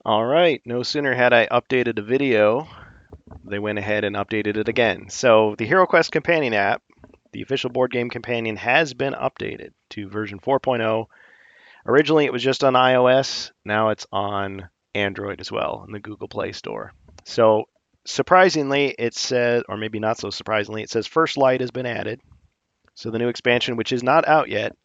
All right, no sooner had I updated a video, they went ahead and updated it again. So the HeroQuest companion app, the official board game companion, has been updated to version 4.0. Originally, it was just on iOS. Now it's on Android as well in the Google Play Store. So surprisingly, it says, or maybe not so surprisingly, it says First Light has been added. So the new expansion, which is not out yet,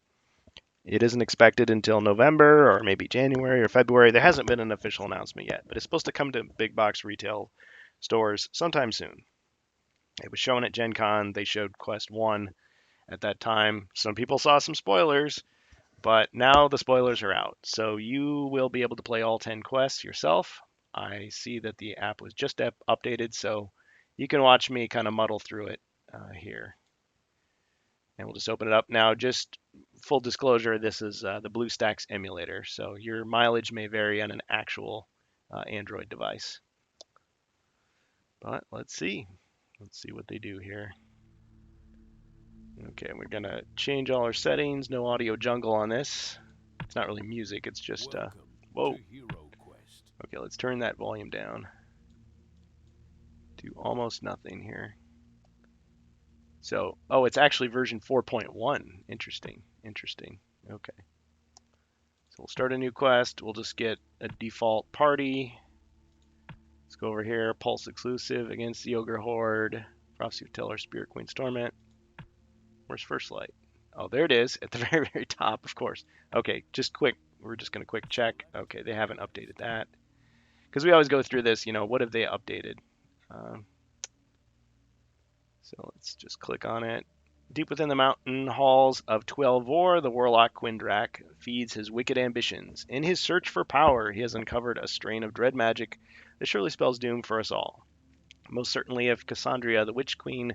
it isn't expected until November or maybe January or February. There hasn't been an official announcement yet, but it's supposed to come to big box retail stores sometime soon. It was shown at Gen Con. They showed Quest 1 at that time. Some people saw some spoilers, but now the spoilers are out. So you will be able to play all 10 quests yourself. I see that the app was just updated, so you can watch me kind of muddle through it here. And we'll just open it up now. Just full disclosure, this is the BlueStacks emulator, so your mileage may vary on an actual Android device. But let's see. Let's see what they do here. Okay, we're gonna change all our settings. No audio jungle on this. It's not really music, it's just, whoa. Okay, let's turn that volume down to almost nothing here. So, oh, it's actually version 4.1. Interesting, interesting. Okay. So we'll start a new quest. We'll just get a default party. Let's go over here. Pulse exclusive against the Ogre Horde. Prophecy of Tiller, Spirit Queen's Torment. Where's First Light? Oh, there it is at the very, very top, of course. Okay, just quick. We're just going to quick check. Okay, they haven't updated that. Because we always go through this, what have they updated? So let's just click on it. Deep within the mountain halls of Twelvor, the warlock Quindrak feeds his wicked ambitions. In his search for power, he has uncovered a strain of dread magic that surely spells doom for us all. Most certainly, if Cassandra, the Witch Queen,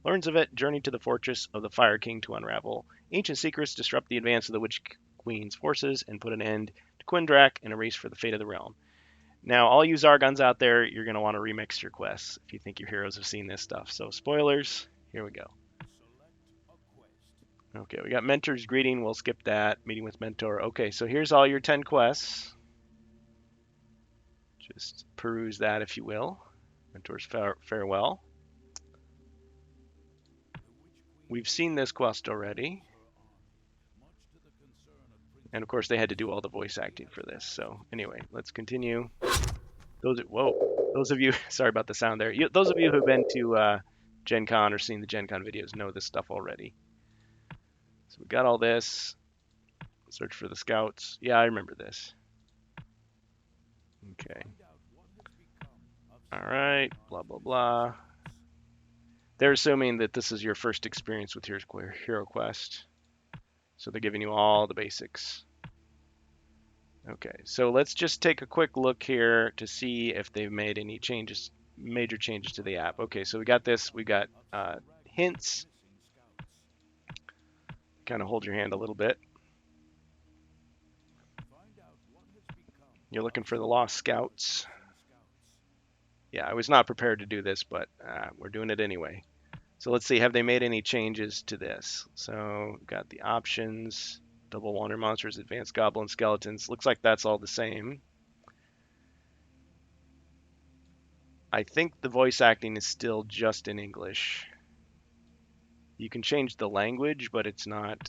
learns of it, journey to the fortress of the Fire King to unravel ancient secrets, disrupt the advance of the Witch Queen's forces, and put an end to Quindrak in a race for the fate of the realm. Now, all you Zargons out there, you're going to want to remix your quests if you think your heroes have seen this stuff. So, spoilers, here we go. Okay, we got Mentor's Greeting. We'll skip that. Meeting with Mentor. Okay, so here's all your 10 quests. Just peruse that, if you will. Mentor's Farewell. We've seen this quest already. And of course, they had to do all the voice acting for this. So anyway, let's continue. Those of you, sorry about the sound there. Those of you who've been to Gen Con or seen the Gen Con videos know this stuff already. So we got all this. Search for the scouts. Yeah, I remember this. Okay. All right. Blah, blah, blah. They're assuming that this is your first experience with HeroQuest. So they're giving you all the basics. Okay, so let's just take a quick look here to see if they've made any changes, major changes to the app. Okay, so we got this. We got hints. Kind of hold your hand a little bit. You're looking for the lost scouts. Yeah, I was not prepared to do this, but we're doing it anyway. So let's see, have they made any changes to this? So we've got the options, double wander monsters, advanced goblin skeletons. Looks like that's all the same. I think the voice acting is still just in English. You can change the language, but it's not.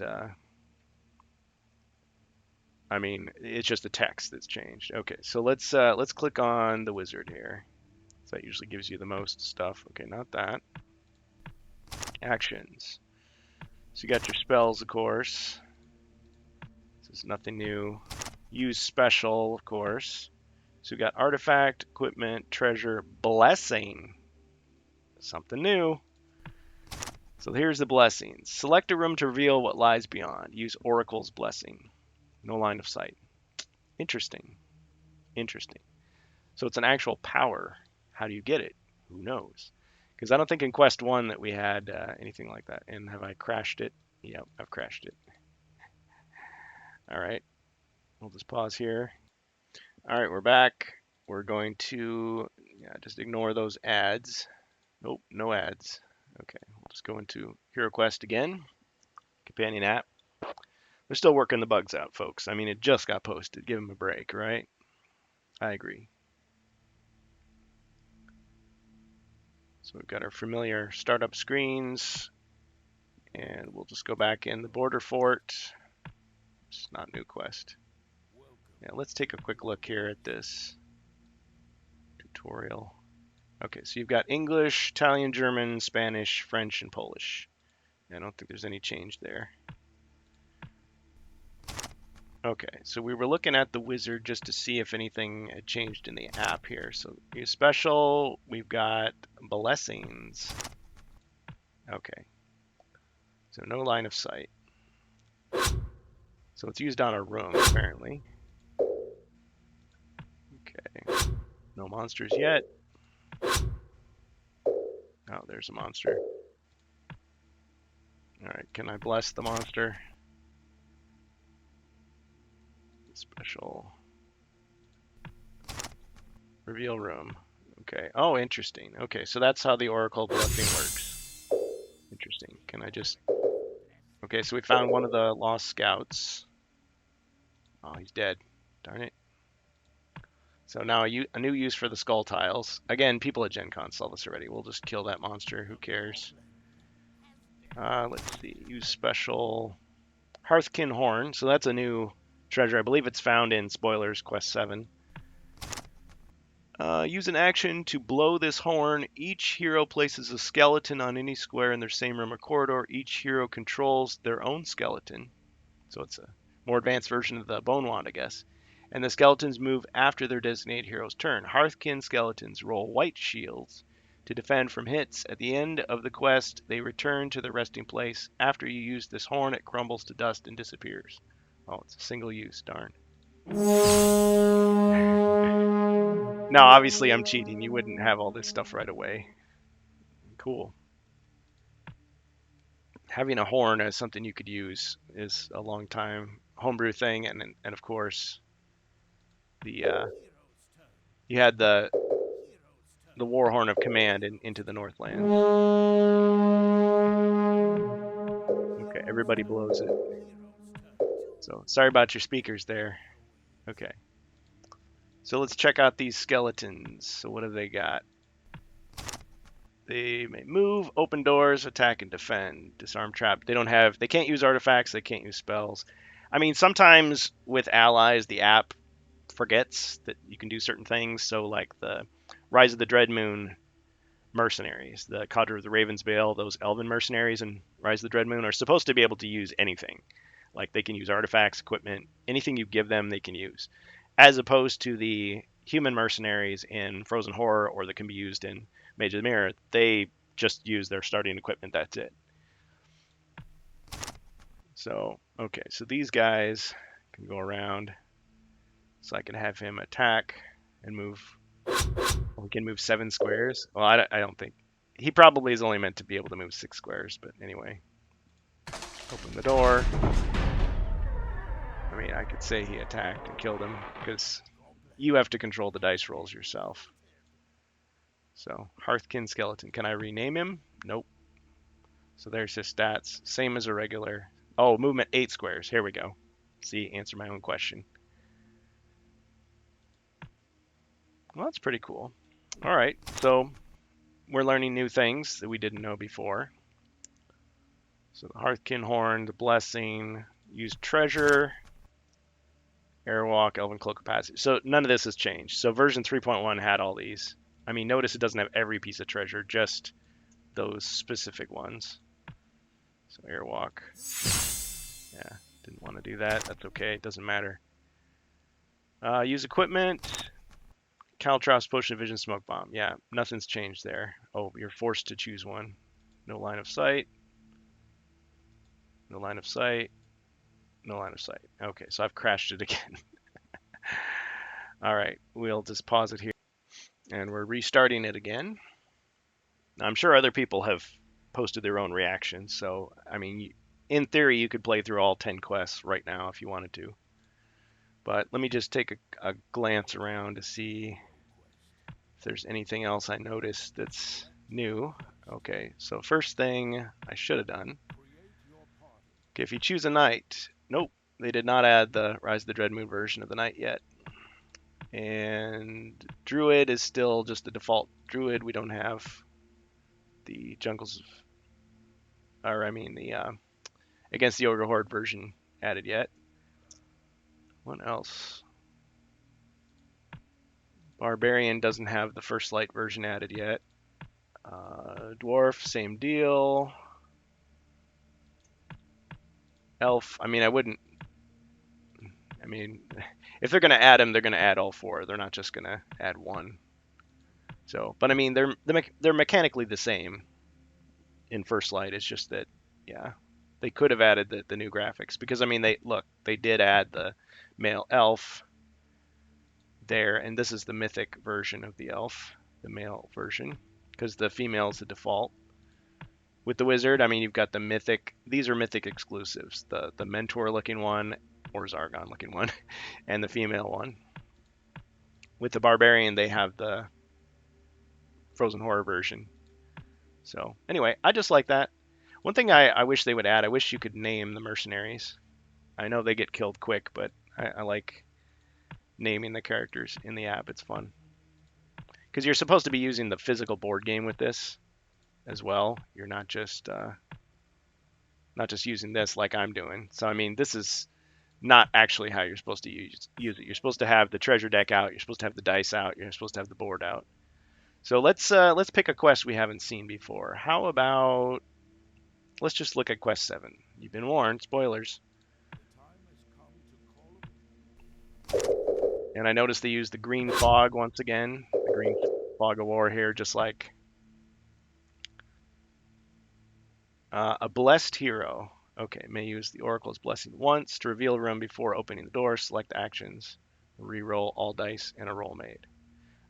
I mean, it's just the text that's changed. Okay, so let's click on the wizard here. So that usually gives you the most stuff. Okay, not that. Actions. So you got your spells, of course. This is nothing new. Use special, of course. So we got artifact, equipment, treasure, blessing. Something new. So here's the blessings. Select a room to reveal what lies beyond. Use Oracle's blessing. No line of sight. Interesting. Interesting. So it's an actual power. How do you get it? Who knows? Because I don't think in Quest 1 that we had anything like that. And have I crashed it? Yep, I've crashed it. All right. We'll just pause here. All right, we're back. We're going to just ignore those ads. Nope, no ads. Okay, we'll just go into HeroQuest again. Companion app. They're still working the bugs out, folks. I mean, it just got posted. Give them a break, right? I agree. So we've got our familiar startup screens, and we'll just go back in the border fort. It's not new quest. Yeah, let's take a quick look here at this tutorial. Okay, so you've got English, Italian, German, Spanish, French, and Polish. I don't think there's any change there. Okay, so we were looking at the wizard just to see if anything had changed in the app here. So use special, we've got blessings. Okay, so no line of sight. So it's used on a room, apparently. Okay, no monsters yet. Oh, there's a monster. All right, can I bless the monster? Special. Reveal room. Okay. Oh, interesting. Okay, so that's how the Oracle blessing works. Interesting. Can I just... Okay, so we found one of the lost scouts. Oh, he's dead. Darn it. So now a new use for the skull tiles. Again, people at Gen Con saw this already. We'll just kill that monster. Who cares? Let's see. Use special Hearthkin Horn. So that's a new treasure. I believe it's found in Spoilers Quest 7. Use an action to blow this horn. Each hero places a skeleton on any square in their same room or corridor. Each hero controls their own skeleton. So it's a more advanced version of the Bone Wand, I guess. And the skeletons move after their designated hero's turn. Hearthkin skeletons roll white shields to defend from hits. At the end of the quest, they return to their resting place. After you use this horn, it crumbles to dust and disappears. Oh, it's a single use, darn. Now, obviously, I'm cheating. You wouldn't have all this stuff right away. Cool. Having a horn as something you could use is a long time homebrew thing, and of course, the you had the war horn of command into the Northlands. Okay, everybody blows it. So sorry about your speakers there. Okay. So let's check out these skeletons. So what have they got? They may move, open doors, attack and defend, disarm trap. They can't use artifacts, they can't use spells. I mean, sometimes with allies, the app forgets that you can do certain things. So like the Rise of the Dreadmoon mercenaries, the Cadre of the Ravensbale, those elven mercenaries in Rise of the Dreadmoon are supposed to be able to use anything. Like they can use artifacts, equipment, anything you give them, they can use. As opposed to the human mercenaries in Frozen Horror or that can be used in Mage of the Mirror, they just use their starting equipment, that's it. So, okay, so these guys can go around. So I can have him attack and move. Well, he can move 7 squares. Well, I don't think. He probably is only meant to be able to move 6 squares, but anyway. Open the door. I mean, I could say he attacked and killed him because you have to control the dice rolls yourself. So, Hearthkin Skeleton. Can I rename him? Nope. So there's his stats. Same as a regular. Oh, movement 8 squares. Here we go. See, answer my own question. Well, that's pretty cool. All right, so we're learning new things that we didn't know before. So the Hearthkin Horn, the Blessing, use Treasure, Airwalk, Elven Cloak Capacity. So none of this has changed. So version 3.1 had all these. I mean, notice it doesn't have every piece of treasure, just those specific ones. So Airwalk. Yeah, didn't want to do that. That's okay, it doesn't matter. Use equipment. Caltrops, Potion of Vision, Smoke Bomb. Yeah, nothing's changed there. Oh, you're forced to choose one. No line of sight. No line of sight. No line of sight. Okay, so I've crashed it again. All right, we'll just pause it here. And we're restarting it again. I'm sure other people have posted their own reactions. So, I mean, in theory, you could play through all 10 quests right now if you wanted to. But let me just take a glance around to see if there's anything else I noticed that's new. Okay, so first thing I should have done. Okay, if you choose a knight, nope, they did not add the Rise of the Dreadmoon version of the knight yet. And Druid is still just the default Druid. We don't have the Jungles, or I mean the Against the Ogre Horde version added yet. What else? Barbarian doesn't have the First Light version added yet. Dwarf, same deal. Elf, I mean, if they're going to add them, they're going to add all four. They're not just going to add one. So, but I mean, they're mechanically the same in First Light. It's just that, yeah, they could have added the new graphics because I mean, they did add the male elf there, and this is the mythic version of the elf, the male version, because the female is the default. With the wizard, I mean, you've got the mythic. These are mythic exclusives: the mentor looking one or Zargon looking one, and the female one. With the barbarian, they have the Frozen Horror version. So anyway, I just like that. One thing I wish they would add, I wish you could name the mercenaries. I know they get killed quick, but I like naming the characters in the app. It's fun. Because you're supposed to be using the physical board game with this as well. You're not just using this like I'm doing. So I mean, this is not actually how you're supposed to use it. You're supposed to have the treasure deck out. You're supposed to have the dice out. You're supposed to have the board out. So let's pick a quest we haven't seen before. How about let's just look at quest 7. You've been warned. Spoilers. And I noticed they used the green fog once again. The green fog of war here, just like a blessed hero. Okay, may use the Oracle's blessing once to reveal a room before opening the door. Select actions, re-roll all dice, and a roll made.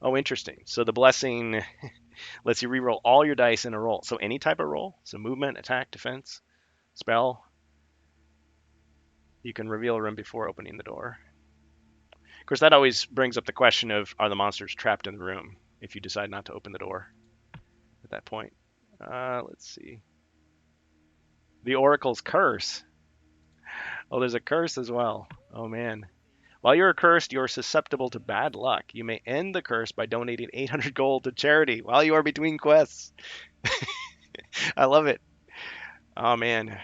Oh, interesting. So the blessing lets you re-roll all your dice in a roll. So any type of roll. So movement, attack, defense, spell. You can reveal a room before opening the door. Of course, that always brings up the question of, are the monsters trapped in the room if you decide not to open the door at that point? Let's see. The Oracle's curse. Oh, there's a curse as well. Oh, man. While you're cursed, you're susceptible to bad luck. You may end the curse by donating 800 gold to charity while you are between quests. I love it. Oh, man.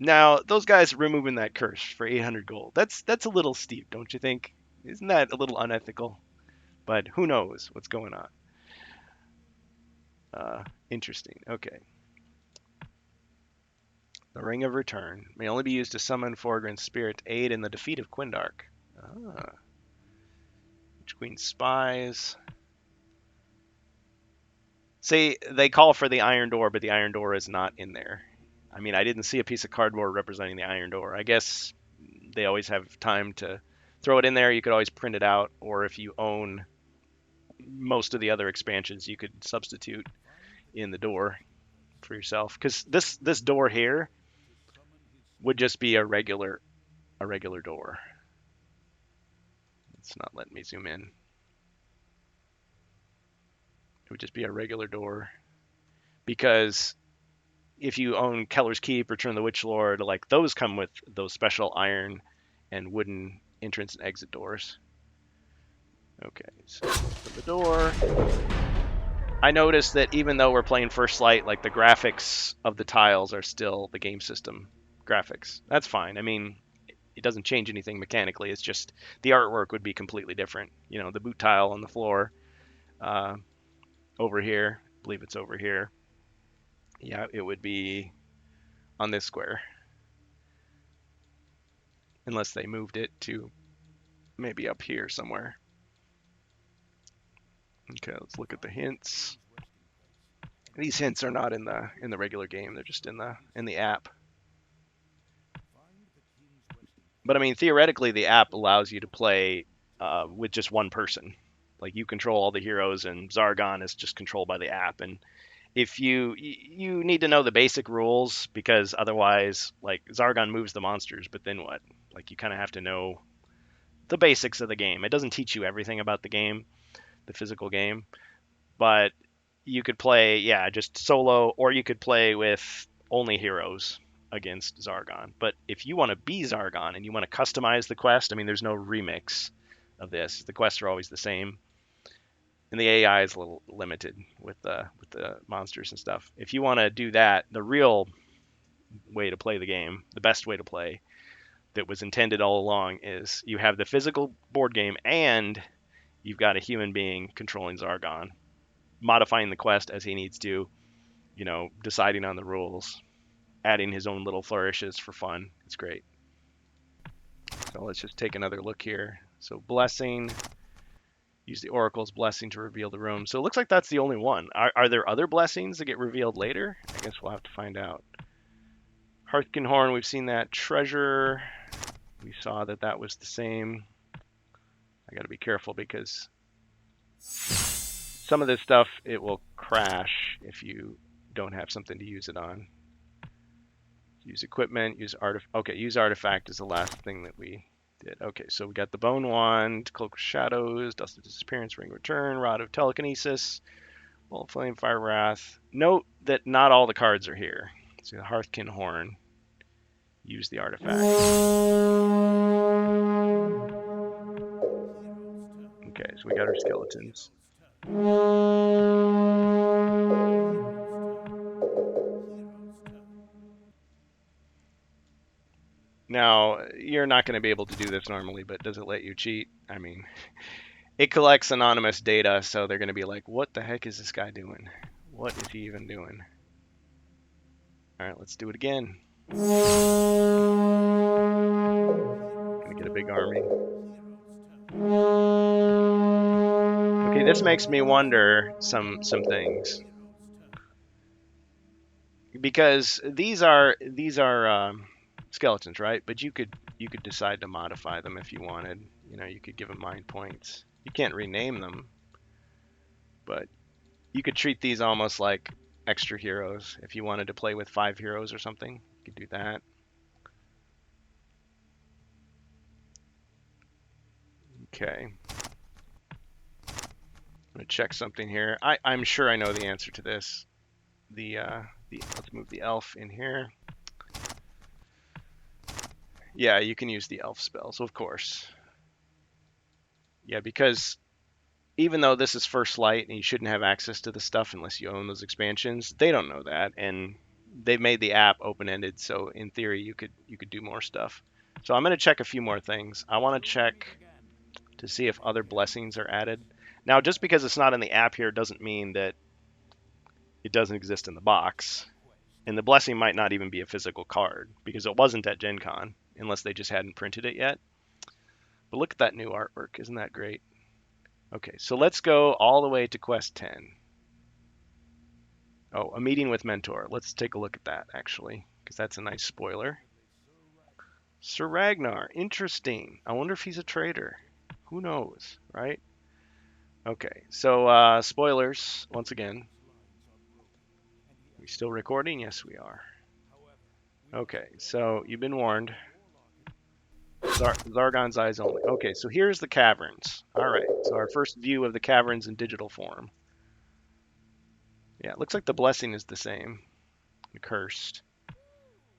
Now, those guys removing that curse for 800 gold, that's a little steep, don't you think? Isn't that a little unethical? But who knows what's going on. Interesting. Okay. The Ring of Return may only be used to summon Forgrim's spirit to aid in the defeat of Quindark. Witch Queen spies. Say they call for the Iron Door, but the Iron Door is not in there. I mean, I didn't see a piece of cardboard representing the Iron Door. I guess they always have time to throw it in there. You could always print it out, or if you own most of the other expansions, you could substitute in the door for yourself. Because this door here would just be a regular door. It's not letting me zoom in. It would just be a regular door. Because if you own Keller's Keep, Return of the Witch Lord, like those come with those special iron and wooden entrance and exit doors. Okay, so open the door. I noticed that even though we're playing First Light, like the graphics of the tiles are still the game system graphics. That's fine. I mean, it doesn't change anything mechanically. It's just the artwork would be completely different. You know, the boot tile on the floor over here. I believe it's over here. Yeah, it would be on this square. Unless they moved it to maybe up here somewhere. Okay, let's look at the hints. These hints are not in the regular game. They're just in the app. But I mean, theoretically, the app allows you to play with just one person. Like you control all the heroes, and Zargon is just controlled by the app. And if you need to know the basic rules, because otherwise, like Zargon moves the monsters, but then what? Like you kind of have to know the basics of the game. It doesn't teach you everything about the game, the physical game, but you could play, yeah, just solo, or you could play with only heroes against Zargon. But if you want to be Zargon and you want to customize the quest, I mean, there's no remix. of this. The quests are always the same, and the AI is a little limited with the monsters and stuff. If you want to do that, the real way to play the game, the best way to play that was intended all along, is you have the physical board game and you've got a human being controlling Zargon, modifying the quest as he needs to, deciding on the rules, adding his own little flourishes for fun. It's great. So let's just take another look here. So blessing, use the Oracle's blessing to reveal the room. So it looks like that's the only one. Are there other blessings that get revealed later? I guess we'll have to find out. Hearthkin Horn, we've seen that. Treasure, we saw that was the same. I got to be careful because some of this stuff, it will crash if you don't have something to use it on. Use equipment, use artifact. Okay, use artifact is the last thing that we did. Okay, so we got the Bone Wand, Cloak of Shadows, Dust of Disappearance, Ring of Return, Rod of Telekinesis, Bolt of Flame, Fire Wrath. Note that not all the cards are here. So the Hearthkin Horn, use the artifact. Okay, so we got our skeletons. Now, you're not going to be able to do this normally, but does it let you cheat? I mean, it collects anonymous data, so they're going to be like, what the heck is this guy doing? What is he even doing? All right, let's do it again. Gonna get a big army. Okay, this makes me wonder some things, because these are skeletons, right? But you could decide to modify them if you wanted. You could give them mind points. You can't rename them, but you could treat these almost like extra heroes. If you wanted to play with 5 heroes or something, you could do that. Okay. I'm gonna check something here. I'm sure I know the answer to this. Let's move the elf in here. Yeah, you can use the elf spells, of course. Yeah, because even though this is First Light and you shouldn't have access to the stuff unless you own those expansions, they don't know that, and they've made the app open-ended, so in theory you could do more stuff. So I'm going to check a few more things. I want to check to see if other blessings are added. Now, just because it's not in the app here doesn't mean that it doesn't exist in the box. And the blessing might not even be a physical card because it wasn't at Gen Con unless they just hadn't printed it yet. But look at that new artwork. Isn't that great? Okay, so let's go all the way to Quest 10. Oh, a meeting with Mentor. Let's take a look at that, actually, because that's a nice spoiler. Sir Ragnar. Interesting. I wonder if he's a traitor. Who knows, right? Okay, so spoilers, once again. We still recording? Yes, we are. Okay, so you've been warned. Zargon's eyes only. Okay, so here's the caverns. All right, so our first view of the caverns in digital form. Yeah, it looks like the blessing is the same. Cursed.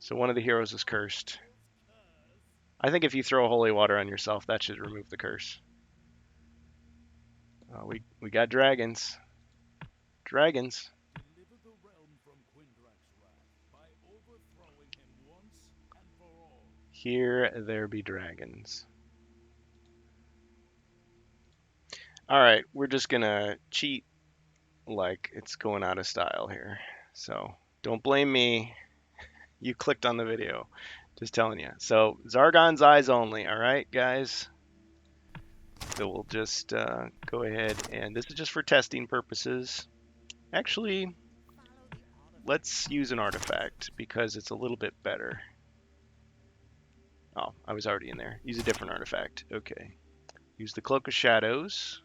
So one of the heroes is cursed. I think if you throw holy water on yourself, that should remove the curse. We got dragons. Dragons. Here there be dragons. All right, we're just gonna cheat like it's going out of style here. So don't blame me. You clicked on the video. Just telling you. So Zargon's eyes only. All right, guys. So we'll just go ahead, and this is just for testing purposes. Actually, let's use an artifact because it's a little bit better. Oh, I was already in there. Use a different artifact. Okay. Use the Cloak of Shadows.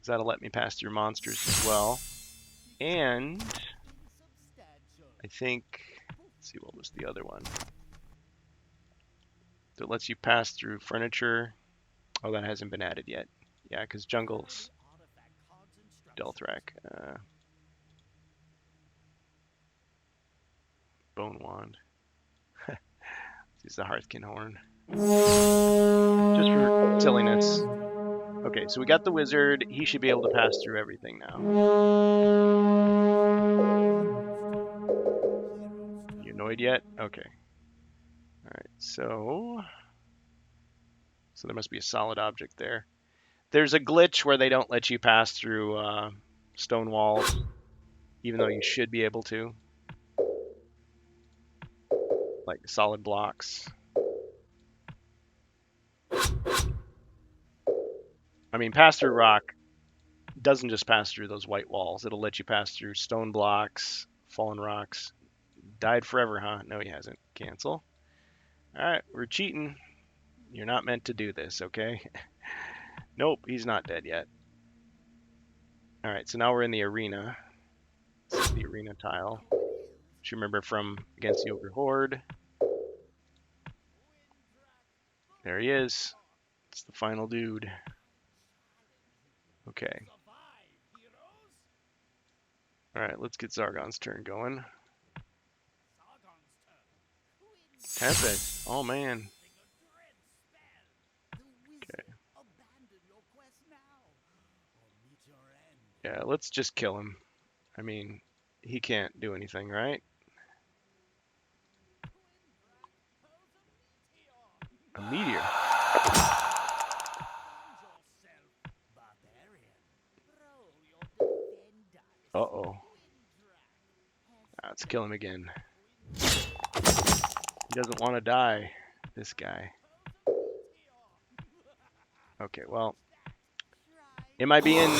That'll let me pass through monsters as well. And I think, let's see, what was the other one? That lets you pass through furniture. Oh, that hasn't been added yet. Yeah, because jungles. Delthrak. Bone Wand. Use the Hearthkin Horn. Just for silliness. Okay, so we got the wizard. He should be able to pass through everything now. You annoyed yet? Okay. All right, so there must be a solid object there. There's a glitch where they don't let you pass through stone walls, even though you should be able to, like solid blocks. I mean, pass through rock doesn't just pass through those white walls. It'll let you pass through stone blocks, fallen rocks. Died forever, huh? No, he hasn't. Cancel. All right, we're cheating. You're not meant to do this, okay? Nope, he's not dead yet. All right, so now we're in the arena. This is the arena tile. Which you remember from Against the Ogre Horde. There he is. It's the final dude. Okay. All right, let's get Zargon's turn going. Tempest. Oh, man. Okay. Yeah, let's just kill him. I mean, he can't do anything, right? A meteor. Uh-oh. Let's kill him again. He doesn't want to die, this guy. Okay, well, am I being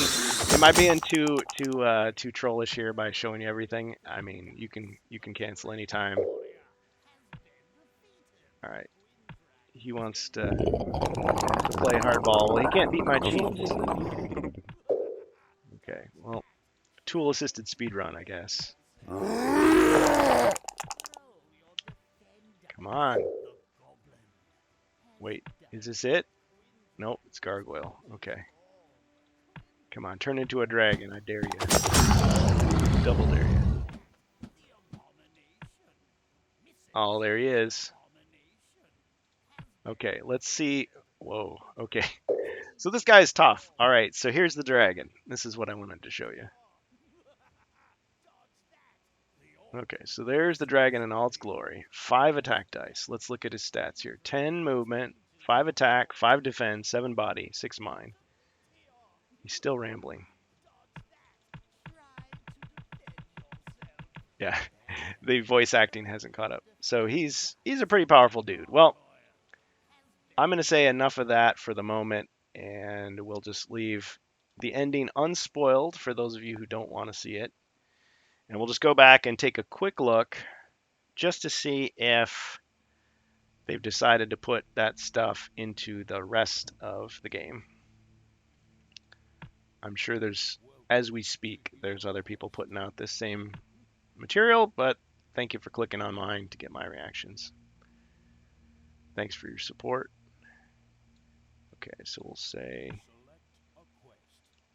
too trollish here by showing you everything? I mean, you can cancel anytime. All right. He wants to play hardball. Well, he can't beat my cheats. Okay, well, tool-assisted speedrun, I guess. Come on. Wait, is this it? Nope, it's gargoyle. Okay. Come on, turn into a dragon. I dare you. Double dare you. Oh, there he is. Okay, let's see. Whoa, okay. So this guy is tough. All right, so here's the dragon. This is what I wanted to show you. Okay, so there's the dragon in all its glory. 5 attack dice. Let's look at his stats here. 10 movement, 5 attack, 5 defense, 7 body, 6 mind. He's still rambling. Yeah, the voice acting hasn't caught up. So he's a pretty powerful dude. Well, I'm going to say enough of that for the moment, and we'll just leave the ending unspoiled for those of you who don't want to see it. And we'll just go back and take a quick look just to see if they've decided to put that stuff into the rest of the game. I'm sure as we speak, there's other people putting out this same material, but thank you for clicking on mine to get my reactions. Thanks for your support. Okay, so we'll say,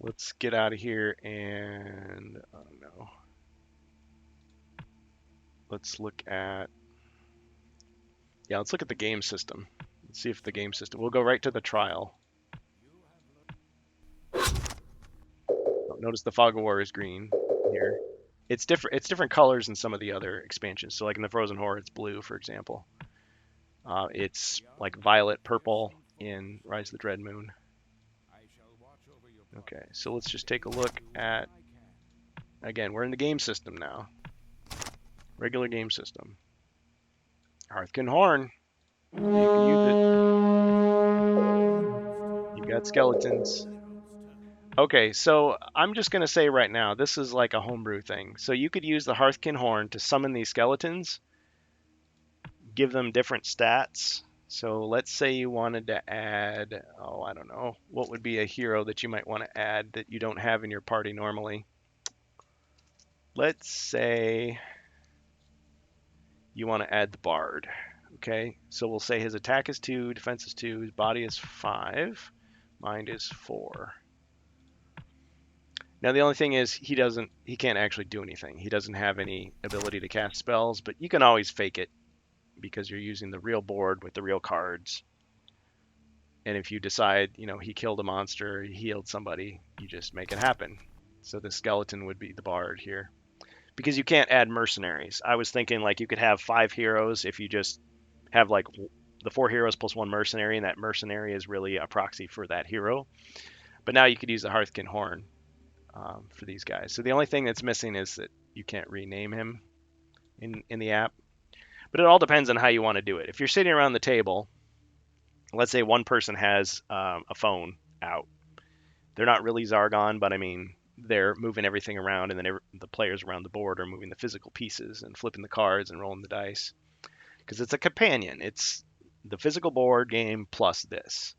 let's get out of here and, oh no. Let's look at the game system. Let's see if the game system, we'll go right to the trial. Oh, notice the Fog of War is green here. It's different colors in some of the other expansions. So like in the Frozen Horror, it's blue, for example. It's like violet purple in Rise of the Dread Moon. Okay, so let's just take a look at, again, we're in the game system now. Regular game system. Hearthkin Horn. You can use it. You've got skeletons. Okay, so I'm just going to say right now, this is like a homebrew thing. So you could use the Hearthkin Horn to summon these skeletons, give them different stats. So let's say you wanted to add, oh, I don't know, what would be a hero that you might want to add that you don't have in your party normally? Let's say you want to add the Bard. Okay, so we'll say his attack is 2, defense is 2, his body is 5, mind is 4. Now the only thing is he can't actually do anything. He doesn't have any ability to cast spells, but you can always fake it. because you're using the real board with the real cards. And if you decide, he killed a monster, he healed somebody, you just make it happen. So the skeleton would be the bard here. Because you can't add mercenaries. I was thinking like you could have 5 heroes if you just have like the 4 heroes plus 1 mercenary, and that mercenary is really a proxy for that hero. But now you could use the Hearthkin Horn for these guys. So the only thing that's missing is that you can't rename him in the app. But it all depends on how you want to do it. If you're sitting around the table, let's say one person has a phone out. They're not really Zargon, but I mean, they're moving everything around, and then the players around the board are moving the physical pieces and flipping the cards and rolling the dice. Because it's a companion. It's the physical board game plus this.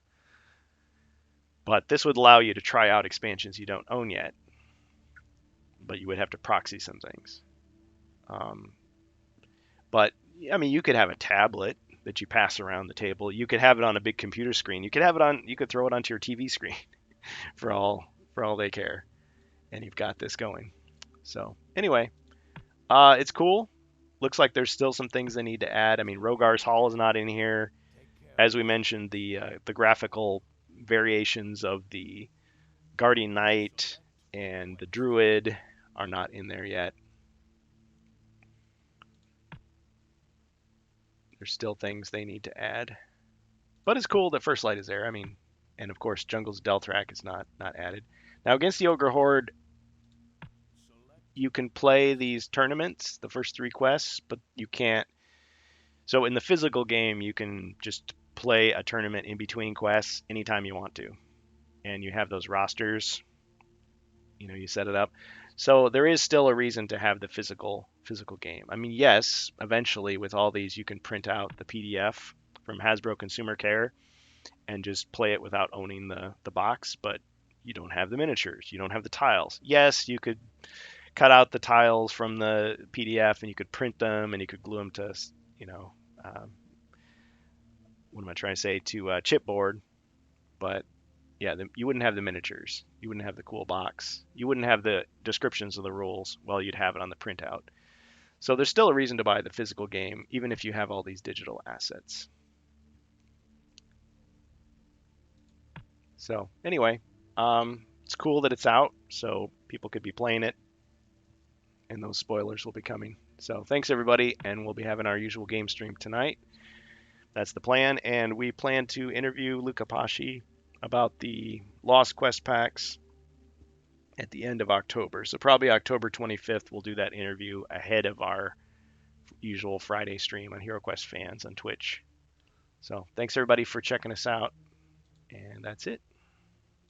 But this would allow you to try out expansions you don't own yet. But you would have to proxy some things. But I mean, you could have a tablet that you pass around the table. You could have it on a big computer screen. You could have it on. You could throw it onto your TV screen, for all they care, and you've got this going. So anyway, it's cool. Looks like there's still some things they need to add. I mean, Rogar's Hall is not in here. As we mentioned, the graphical variations of the Guardian Knight and the Druid are not in there yet. There's still things they need to add. But it's cool that First Light is there. I mean, and of course, Jungle's Delthrak is not added. Now, against the Ogre Horde, you can play these tournaments, the first 3 quests, but you can't. So in the physical game, you can just play a tournament in between quests anytime you want to. And you have those rosters. You set it up. So there is still a reason to have the physical game. I mean, yes, eventually with all these, you can print out the PDF from Hasbro Consumer Care and just play it without owning the box, but you don't have the miniatures. You don't have the tiles. Yes, you could cut out the tiles from the PDF and you could print them and you could glue them to, what am I trying to say, to chipboard. But yeah, you wouldn't have the miniatures. You wouldn't have the cool box. You wouldn't have the descriptions of the rules. Well, you'd have it on the printout. So there's still a reason to buy the physical game, even if you have all these digital assets. So anyway, it's cool that it's out, so people could be playing it, and those spoilers will be coming. So thanks everybody, and we'll be having our usual game stream tonight. That's the plan, and we plan to interview Luca Pasci about the Lost Quest packs at the end of October. So probably October 25th, we'll do that interview ahead of our usual Friday stream on HeroQuest Fans on Twitch. So thanks everybody for checking us out, and that's it.